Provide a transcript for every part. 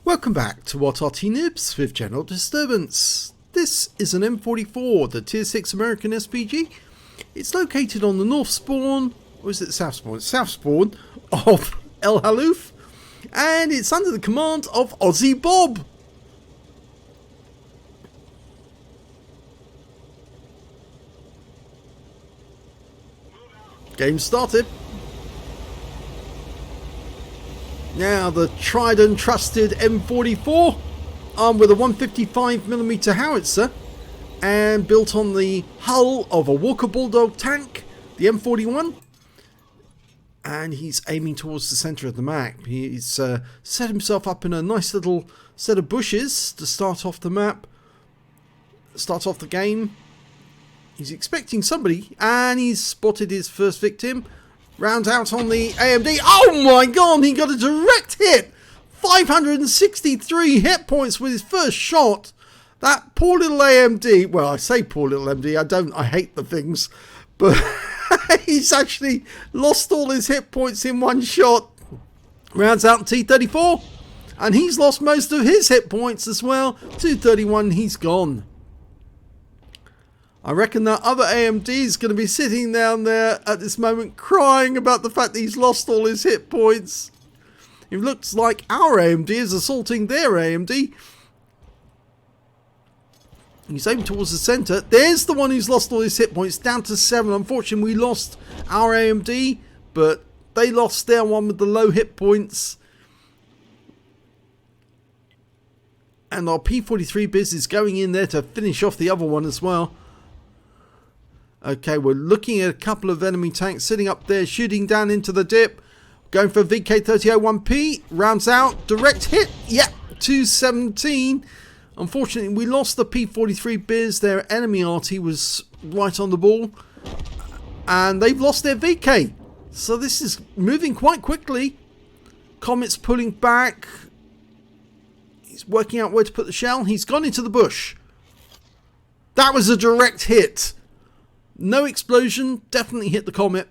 Welcome back to What Arty Noobs with General Disturbance. This is an M44, the Tier 6 American SPG. It's located on the north spawn, or is it south spawn? It's south spawn of El Halluf, and it's under the command of AussieBob. Game started. Now the tried and trusted M44, armed with a 155mm howitzer and built on the hull of a Walker Bulldog tank, the M41, and he's aiming towards the centre of the map. He's set himself up in a nice little set of bushes to start off the map, start off the game. He's expecting somebody, and he's spotted his first victim. Round out on the AMD. Oh my god, he got a direct hit! 563 hit points with his first shot. That poor little AMD, well, I say poor little AMD, I hate the things, but he's actually lost all his hit points in one shot. Rounds out T34, and he's lost most of his hit points as well. 231, he's gone. I reckon that other AMD is going to be sitting down there at this moment crying about the fact that he's lost all his hit points. It looks like our AMD is assaulting their AMD. He's aiming towards the centre. There's the one who's lost all his hit points, down to 7. Unfortunately, we lost our AMD, but they lost their one with the low hit points. And our P43 biz is going in there to finish off the other one as well. Okay, we're looking at a couple of enemy tanks sitting up there, shooting down into the dip. Going for VK3001P. Rounds out. Direct hit. Yeah, 217. Unfortunately, we lost the P43 biz. Their enemy Arty was right on the ball. And they've lost their VK. So this is moving quite quickly. Comet's pulling back. He's working out where to put the shell. He's gone into the bush. That was a direct hit. No explosion, definitely hit the Comet.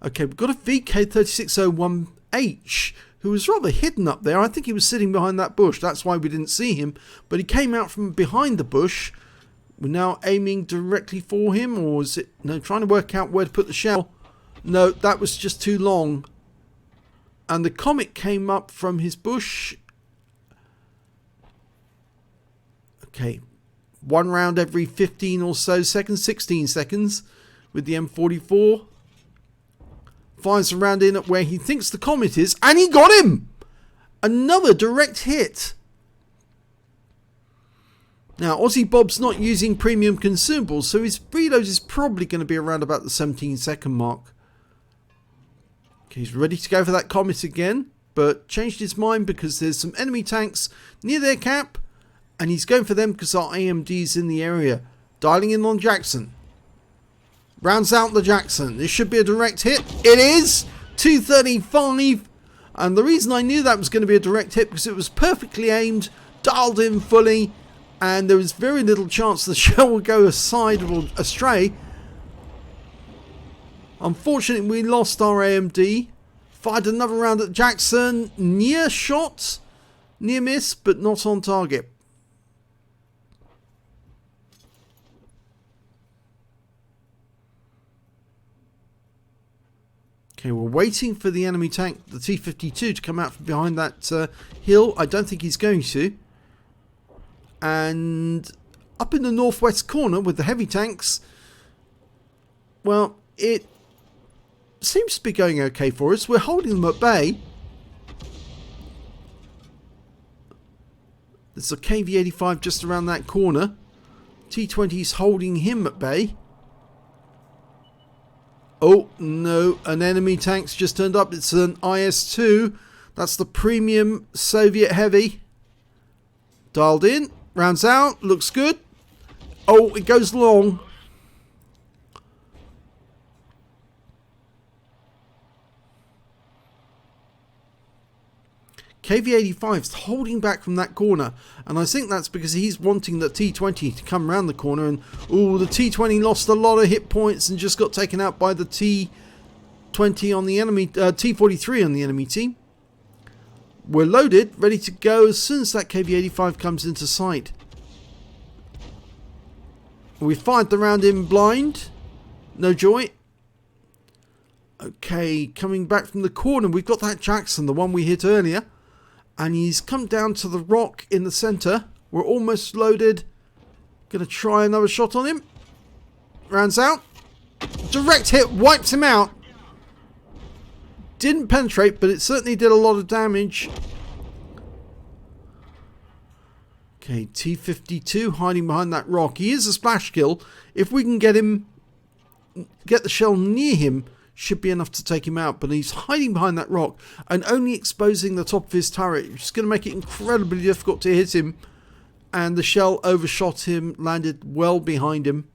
Okay, we've got a VK3601H who was rather hidden up there. I think he was sitting behind that bush. That's why we didn't see him. But he came out from behind the bush. We're now aiming directly for him, or is it... No, trying to work out where to put the shell. No, that was just too long. And the Comet came up from his bush. Okay. One round every 15 or so seconds, 16 seconds with the M44. Fires a round in at where he thinks the Comet is, and he got him! Another direct hit. Now, AussieBob's not using premium consumables, so his reload is probably going to be around about the 17-second mark. Okay, he's ready to go for that Comet again, but changed his mind because there's some enemy tanks near their cap. And he's going for them because our AMD's in the area. Dialing in on Jackson. Rounds out the Jackson. This should be a direct hit. It is! 235. And the reason I knew that was going to be a direct hit because it was perfectly aimed, dialed in fully, and there was very little chance the shell would go aside or astray. Unfortunately, we lost our AMD. Fired another round at Jackson. Near shot. Near miss, but not on target. Okay, we're waiting for the enemy tank, the T-52, to come out from behind that hill. I don't think he's going to. And up in the northwest corner with the heavy tanks, well, it seems to be going okay for us. We're holding them at bay. There's a KV-85 just around that corner. T-20's holding him at bay. Oh, no, an enemy tank's just turned up. It's an IS-2. That's the premium Soviet heavy. Dialed in, rounds out, looks good. Oh, it goes long. KV-85 is holding back from that corner, and I think that's because he's wanting the T-20 to come around the corner, and oh, the T-20 lost a lot of hit points and just got taken out by the T-20 on the enemy, T-43 on the enemy team. We're loaded, ready to go as soon as that KV-85 comes into sight. We fired the round in blind. No joy. Okay, coming back from the corner, we've got that Jackson, the one we hit earlier. And he's come down to the rock in the centre. We're almost loaded. Gonna try another shot on him. Rounds out. Direct hit, wipes him out. Didn't penetrate, but it certainly did a lot of damage. Okay, T-52 hiding behind that rock. He is a splash kill. If we can get him, get the shell near him, should be enough to take him out. But he's hiding behind that rock and only exposing the top of his turret, which is going to make it incredibly difficult to hit him. And the shell overshot him, landed well behind him.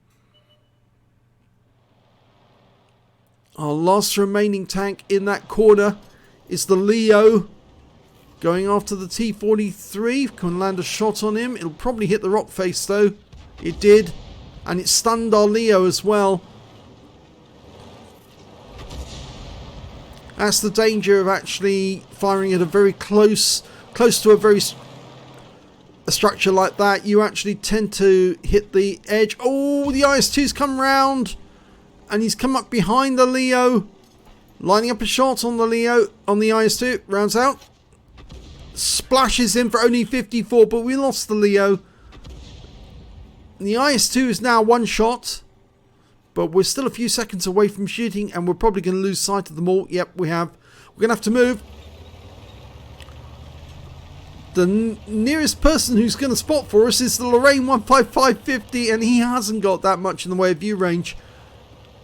Our last remaining tank in that corner is the Leo. Going after the T-43. Can land a shot on him. It'll probably hit the rock face though. It did. And it stunned our Leo as well. That's the danger of actually firing at a very close to a structure like that. You actually tend to hit the edge. Oh, the IS-2's come round. And he's come up behind the Leo. Lining up a shot on the Leo, on the IS-2. Rounds out. Splashes in for only 54, but we lost the Leo. The IS-2 is now one shot. But we're still a few seconds away from shooting, and we're probably going to lose sight of them all. Yep, we have. We're going to have to move. The nearest person who's going to spot for us is the Lorraine 15550, and he hasn't got that much in the way of view range.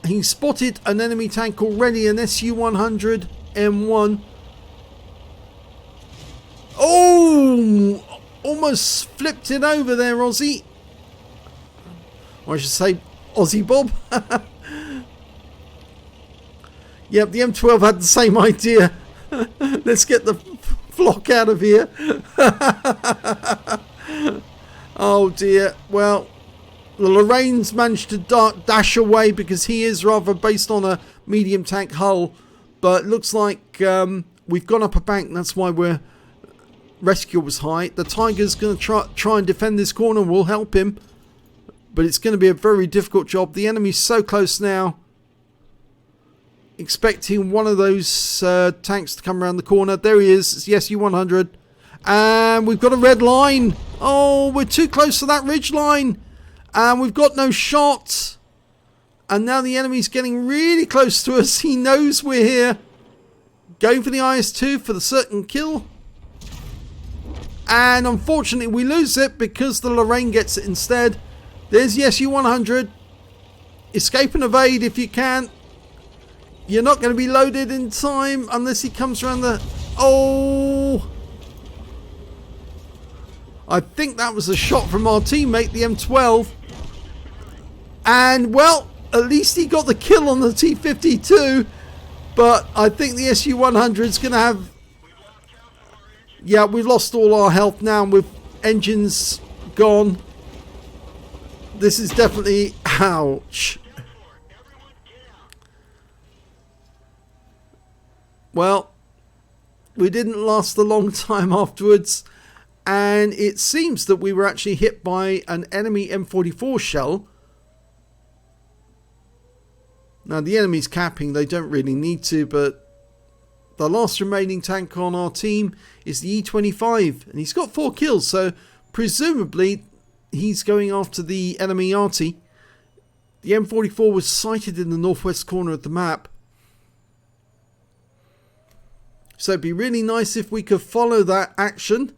He spotted an enemy tank already, an Su-100 M1. Oh! Almost flipped it over there, Aussie. Or I should say, AussieBob. Yep, the M12 had the same idea. Let's get the flock out of here. Oh dear. Well, the Lorraine's managed to dash away because he is rather based on a medium tank hull. But it looks like we've gone up a bank. That's why we're rescue was high. The Tiger's going to try and defend this corner. We'll help him. But it's going to be a very difficult job. The enemy's so close now. Expecting one of those tanks to come around the corner. There he is. It's the Su-100. And we've got a red line. Oh, we're too close to that ridge line. And we've got no shot. And now the enemy's getting really close to us. He knows we're here. Going for the IS-2 for the certain kill. And unfortunately we lose it because the Lorraine gets it instead. There's the Su-100. Escape and evade if you can. You're not going to be loaded in time unless he comes around the... Oh! I think that was a shot from our teammate, the M12. And, well, at least he got the kill on the T-52. But I think the Su-100 is going to have... Yeah, we've lost all our health now with engines gone. This is definitely... Ouch. Well, we didn't last a long time afterwards. And it seems that we were actually hit by an enemy M44 shell. Now, the enemy's capping. They don't really need to, but... The last remaining tank on our team is the E25. And he's got 4 kills, so presumably... He's going after the enemy Arty. The M44 was sighted in the northwest corner of the map. So it'd be really nice if we could follow that action.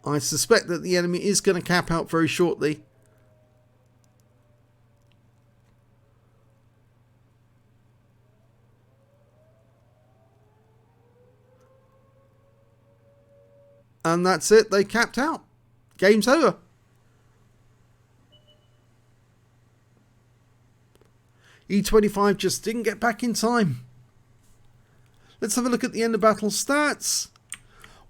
I suspect that the enemy is going to cap out very shortly. And that's it, they capped out. Game's over. E25 just didn't get back in time. Let's have a look at the end of battle stats.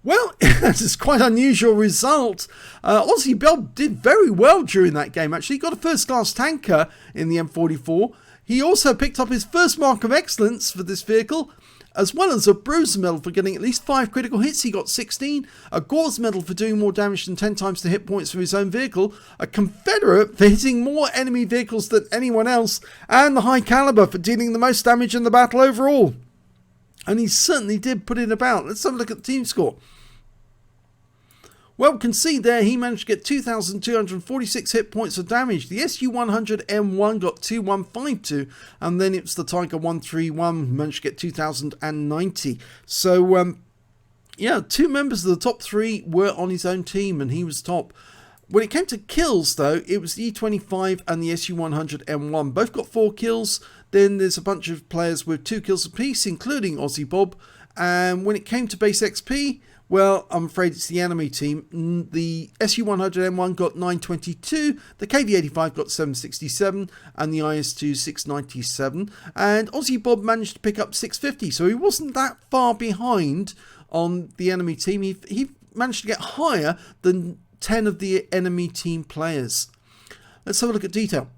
Well, this is quite an unusual result. AussieBob did very well during that game, actually. He got a first-class tanker in the M44. He also picked up his first mark of excellence for this vehicle, as well as a Bruiser medal for getting at least 5 critical hits. He got 16. A Gore's medal for doing more damage than 10 times the hit points for his own vehicle. A Confederate for hitting more enemy vehicles than anyone else. And the High Caliber for dealing the most damage in the battle overall. And he certainly did put it about. Let's have a look at the team score. Well, we can see there he managed to get 2,246 hit points of damage. The SU-100M1 got 2,152, and then it's the Tiger 131 who managed to get 2,090. So, yeah, 2 members of the top 3 were on his own team, and he was top. When it came to kills, though, it was the E25 and the SU-100M1. Both got 4 kills. Then there's a bunch of players with 2 kills apiece, including AussieBob. And when it came to base XP, well, I'm afraid it's the enemy team. The SU-100M1 got 922, the KV-85 got 767, and the IS-2 697. And AussieBob managed to pick up 650, so he wasn't that far behind on the enemy team. He managed to get higher than 10 of the enemy team players. Let's have a look at detail.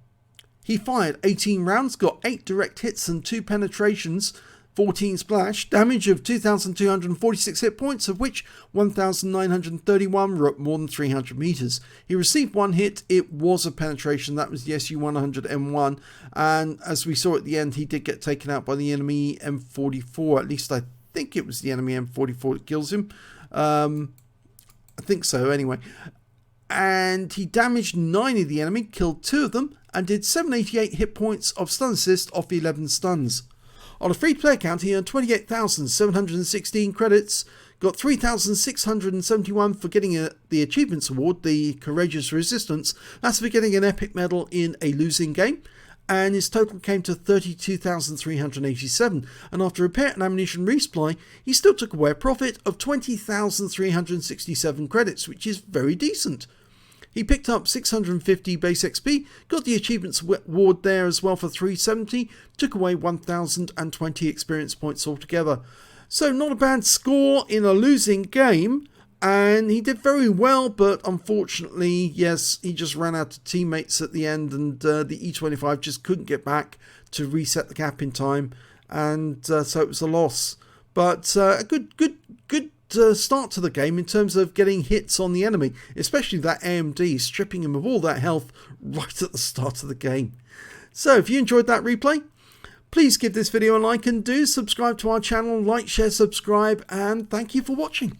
He fired 18 rounds, got 8 direct hits and 2 penetrations, 14 splash, damage of 2,246 hit points, of which 1,931 were up more than 300 meters. He received 1 hit. It was a penetration. That was the SU-100M1. And as we saw at the end, he did get taken out by the enemy M44. At least I think it was the enemy M44 that kills him. I think so, anyway. And he damaged 9 of the enemy, killed 2 of them, and did 788 hit points of stun assist off 11 stuns. On a free-to-play account, he earned 28,716 credits, got 3,671 for getting the Achievements Award, the Courageous Resistance. That's for getting an epic medal in a losing game. And his total came to 32,387. And after repair and ammunition resupply, he still took away a profit of 20,367 credits, which is very decent. He picked up 650 base XP, got the Achievements Award there as well for 370, took away 1,020 experience points altogether. So not a bad score in a losing game, and he did very well, but unfortunately, yes, he just ran out of teammates at the end, and the E25 just couldn't get back to reset the gap in time, and so it was a loss. But a good start to the game in terms of getting hits on the enemy, especially that AMD, stripping him of all that health right at the start of the game. So if you enjoyed that replay, please give this video a like and do subscribe to our channel. Like, share, subscribe, and thank you for watching.